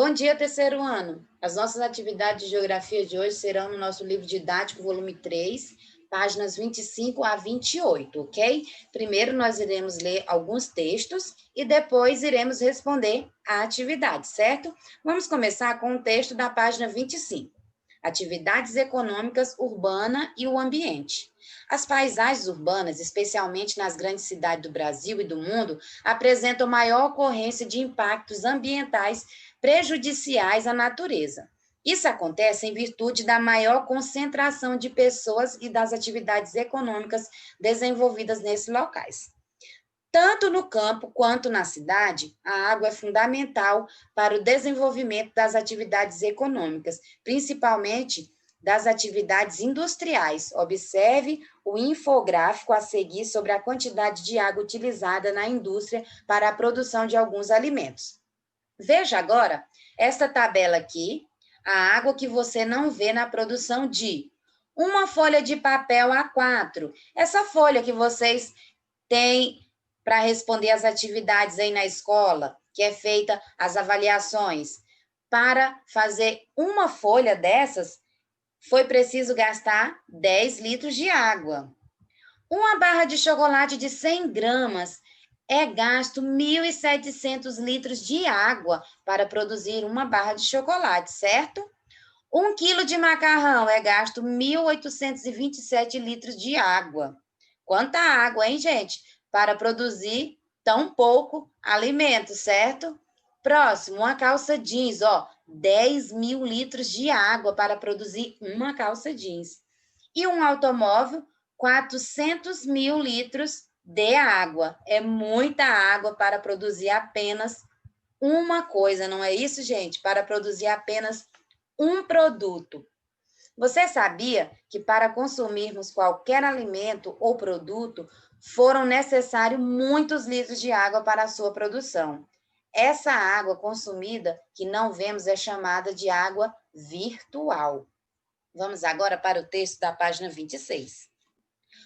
Bom dia, terceiro ano. As nossas atividades de geografia de hoje serão no nosso livro didático, volume 3, páginas 25 a 28, ok? Primeiro nós iremos ler alguns textos e depois iremos responder a atividade, certo? Vamos começar com o texto da página 25. Atividades econômicas urbana e o ambiente. As paisagens urbanas, especialmente nas grandes cidades do Brasil e do mundo, apresentam maior ocorrência de impactos ambientais prejudiciais à natureza. Isso acontece em virtude da maior concentração de pessoas e das atividades econômicas desenvolvidas nesses locais. Tanto no campo quanto na cidade, a água é fundamental para o desenvolvimento das atividades econômicas, principalmente das atividades industriais. Observe o infográfico a seguir sobre a quantidade de água utilizada na indústria para a produção de alguns alimentos. Veja agora esta tabela aqui, a água que você não vê na produção de uma folha de papel A4. Essa folha que vocês têm para responder as atividades aí na escola, que é feita as avaliações. Para fazer uma folha dessas, foi preciso gastar 10 litros de água. Uma barra de chocolate de 100 gramas é gasto 1.700 litros de água para produzir uma barra de chocolate, certo? 1 quilo de macarrão é gasto 1.827 litros de água. Quanta água, hein, gente? Para produzir tão pouco alimento, certo? Próximo, uma calça jeans, 10 mil litros de água para produzir uma calça jeans. E um automóvel, 400 mil litros de água. É muita água para produzir apenas uma coisa, não é isso, gente? Para produzir apenas um produto. Você sabia que para consumirmos qualquer alimento ou produto, foram necessários muitos litros de água para a sua produção? Essa água consumida que não vemos é chamada de água virtual. Vamos agora para o texto da página 26.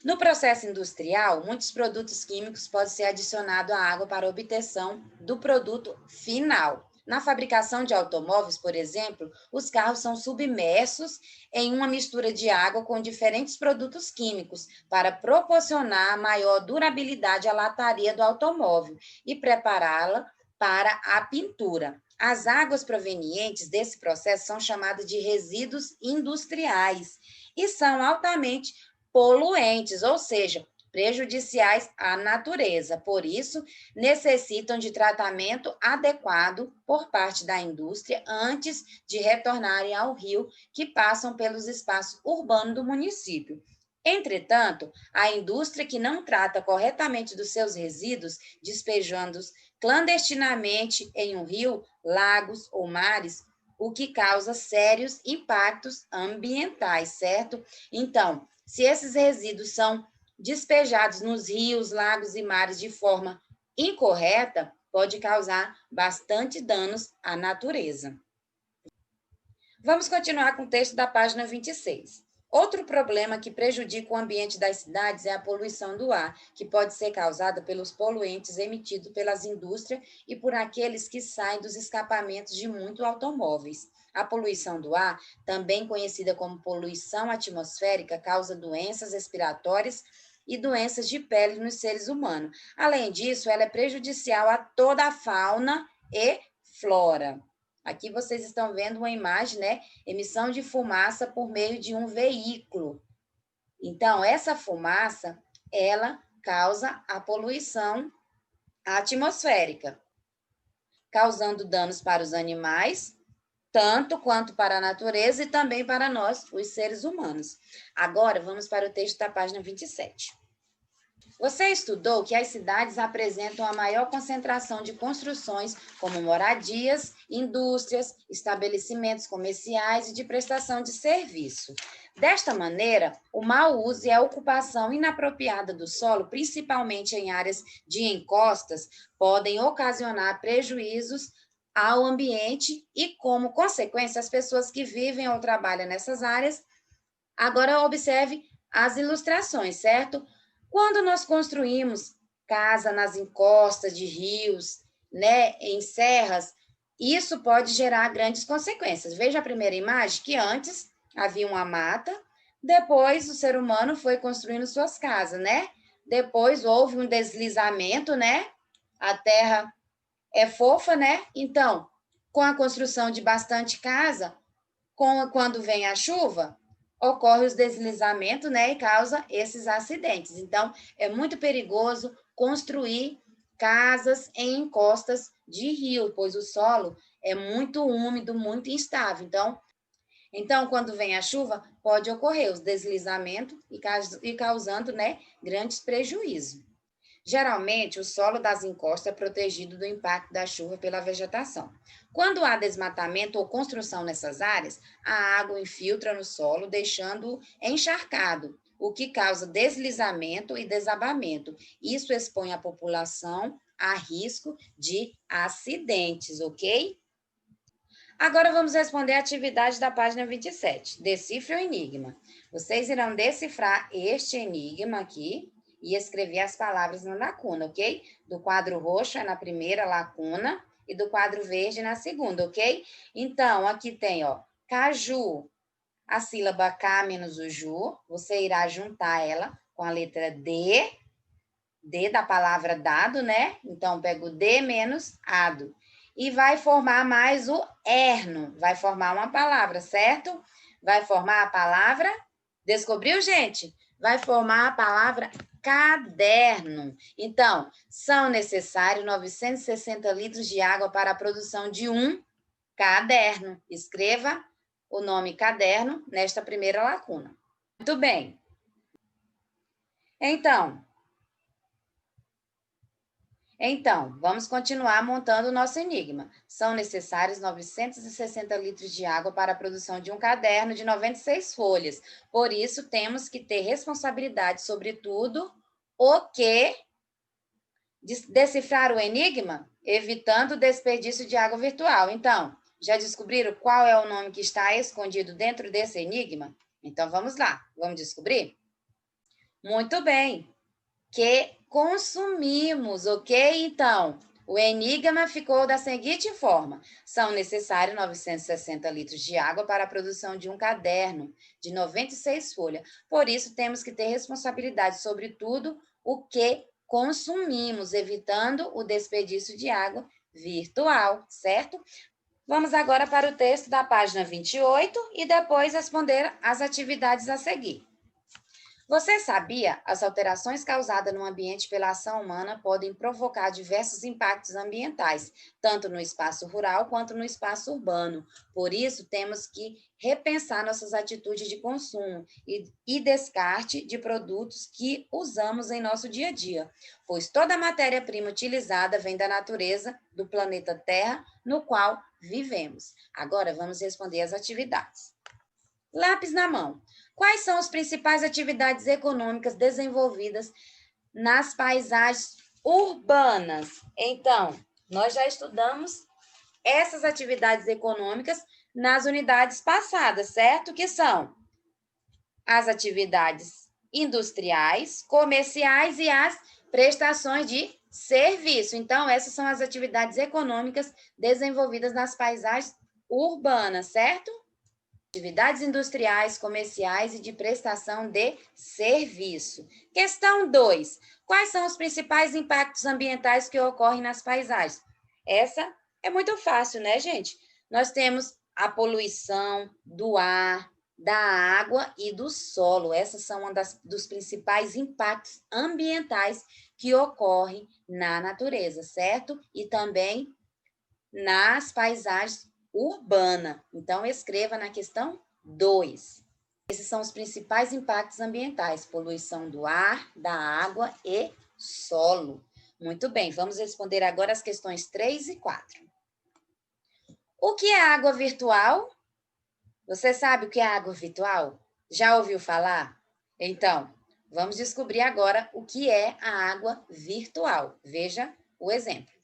No processo industrial, muitos produtos químicos podem ser adicionados à água para obtenção do produto final. Na fabricação de automóveis, por exemplo, os carros são submersos em uma mistura de água com diferentes produtos químicos para proporcionar maior durabilidade à lataria do automóvel e prepará-la para a pintura. As águas provenientes desse processo são chamadas de resíduos industriais e são altamente poluentes, ou seja, prejudiciais à natureza. Por isso, necessitam de tratamento adequado por parte da indústria antes de retornarem ao rio que passam pelos espaços urbanos do município. Entretanto, a indústria que não trata corretamente dos seus resíduos, despejando-os clandestinamente em um rio, lagos ou mares, o que causa sérios impactos ambientais, certo? Então, se esses resíduos são despejados nos rios, lagos e mares de forma incorreta, pode causar bastante danos à natureza. Vamos continuar com o texto da página 26. Outro problema que prejudica o ambiente das cidades é a poluição do ar, que pode ser causada pelos poluentes emitidos pelas indústrias e por aqueles que saem dos escapamentos de muitos automóveis. A poluição do ar, também conhecida como poluição atmosférica, causa doenças respiratórias e doenças de pele nos seres humanos. Além disso, ela é prejudicial a toda a fauna e flora. Aqui vocês estão vendo uma imagem, né? Emissão de fumaça por meio de um veículo. Então, essa fumaça, ela causa a poluição atmosférica, causando danos para os animais, tanto quanto para a natureza e também para nós, os seres humanos. Agora, vamos para o texto da página 27. Você estudou que as cidades apresentam a maior concentração de construções, como moradias, indústrias, estabelecimentos comerciais e de prestação de serviço. Desta maneira, o mau uso e a ocupação inapropriada do solo, principalmente em áreas de encostas, podem ocasionar prejuízos ao ambiente e, como consequência, as pessoas que vivem ou trabalham nessas áreas. Agora, observe as ilustrações, certo? Quando nós construímos casa nas encostas de rios, né, em serras, Isso pode gerar grandes consequências. Veja a primeira imagem, que antes havia uma mata, depois o ser humano foi construindo suas casas, né? Depois houve um deslizamento, né? A terra é fofa, né? Então, com a construção de bastante casa, quando vem a chuva, ocorre os deslizamentos, né? E causa esses acidentes. Então, é muito perigoso construir casas em encostas de rio, pois o solo é muito úmido, muito instável. Então, quando vem a chuva, pode ocorrer os deslizamentos e causando, né, grandes prejuízos. Geralmente, o solo das encostas é protegido do impacto da chuva pela vegetação. Quando há desmatamento ou construção nessas áreas, a água infiltra no solo, deixando-o encharcado, o que causa deslizamento e desabamento. Isso expõe a população a risco de acidentes, ok? Agora vamos responder a atividade da página 27. Decifre o enigma. Vocês irão decifrar este enigma aqui e escrever as palavras na lacuna, ok? Do quadro roxo é na primeira lacuna e do quadro verde na segunda, ok? Então, aqui tem, ó, caju, a sílaba K menos o ju, você irá juntar ela com a letra D da palavra dado, né? Então, pega o D menos ado. E vai formar mais o erno. Vai formar uma palavra, certo? Vai formar a palavra. Descobriu, gente? Vai formar a palavra caderno. Então, são necessários 960 litros de água para a produção de um caderno. Escreva o nome caderno nesta primeira lacuna. Muito bem. Então, vamos continuar montando o nosso enigma. São necessários 960 litros de água para a produção de um caderno de 96 folhas. Por isso, temos que ter responsabilidade sobre tudo o que decifrar o enigma, evitando o desperdício de água virtual. Então, já descobriram qual é o nome que está escondido dentro desse enigma? Então, vamos lá. Vamos descobrir? Muito bem. Que consumimos, ok? Então, o enigma ficou da seguinte forma: são necessários 960 litros de água para a produção de um caderno de 96 folhas. Por isso, temos que ter responsabilidade sobre tudo o que consumimos, evitando o desperdício de água virtual, certo? Vamos agora para o texto da página 28 e depois responder as atividades a seguir. Você sabia? As alterações causadas no ambiente pela ação humana podem provocar diversos impactos ambientais, tanto no espaço rural quanto no espaço urbano. Por isso, temos que repensar nossas atitudes de consumo e descarte de produtos que usamos em nosso dia a dia, pois toda a matéria-prima utilizada vem da natureza do planeta Terra, no qual vivemos. Agora, vamos responder as atividades. Lápis na mão. Quais são as principais atividades econômicas desenvolvidas nas paisagens urbanas? Então, nós já estudamos essas atividades econômicas nas unidades passadas, certo? Que são as atividades industriais, comerciais e as prestações de serviço. Então, essas são as atividades econômicas desenvolvidas nas paisagens urbanas, certo? Atividades industriais, comerciais e de prestação de serviço. Questão 2. Quais são os principais impactos ambientais que ocorrem nas paisagens? Essa é muito fácil, né, gente? Nós temos a poluição do ar, da água e do solo. Essas são dos principais impactos ambientais que ocorrem na natureza, certo? E também nas paisagens urbana. Então, escreva na questão 2. Esses são os principais impactos ambientais: poluição do ar, da água e solo. Muito bem, vamos responder agora as questões 3 e 4. O que é água virtual? Você sabe o que é água virtual? Já ouviu falar? Então, vamos descobrir agora o que é a água virtual. Veja o exemplo.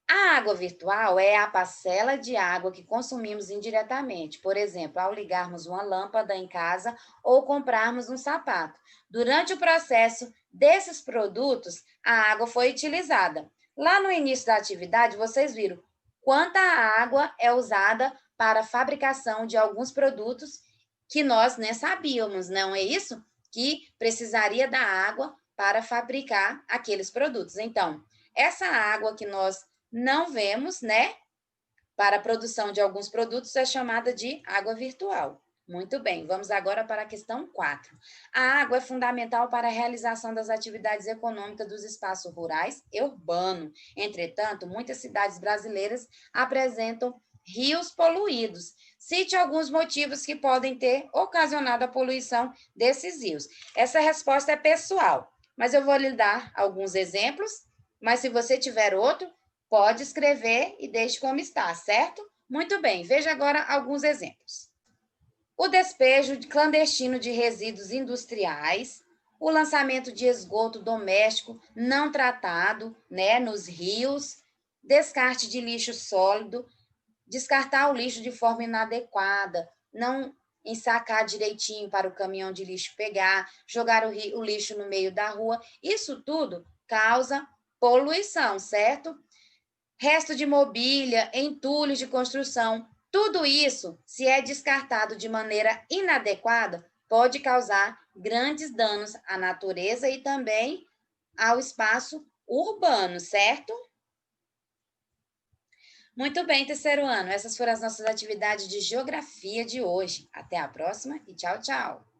A água virtual é a parcela de água que consumimos indiretamente, por exemplo, ao ligarmos uma lâmpada em casa ou comprarmos um sapato. Durante o processo desses produtos, a água foi utilizada. Lá no início da atividade, vocês viram quanta água é usada para a fabricação de alguns produtos que nós nem sabíamos, não é isso? Que precisaria da água para fabricar aqueles produtos. Então, essa água que nós não vemos, né, para a produção de alguns produtos é chamada de água virtual. Muito bem, vamos agora para a questão 4. A água é fundamental para a realização das atividades econômicas dos espaços rurais e urbanos. Entretanto, muitas cidades brasileiras apresentam rios poluídos. Cite alguns motivos que podem ter ocasionado a poluição desses rios. Essa resposta é pessoal, mas eu vou lhe dar alguns exemplos, mas se você tiver outro, pode escrever e deixe como está, certo? Muito bem, veja agora alguns exemplos. O despejo clandestino de resíduos industriais, o lançamento de esgoto doméstico não tratado, né, nos rios, descarte de lixo sólido, descartar o lixo de forma inadequada, não ensacar direitinho para o caminhão de lixo pegar, jogar o lixo no meio da rua, isso tudo causa poluição, certo? Resto de mobília, entulhos de construção, tudo isso, se é descartado de maneira inadequada, pode causar grandes danos à natureza e também ao espaço urbano, certo? Muito bem, terceiro ano. Essas foram as nossas atividades de geografia de hoje. Até a próxima e tchau, tchau.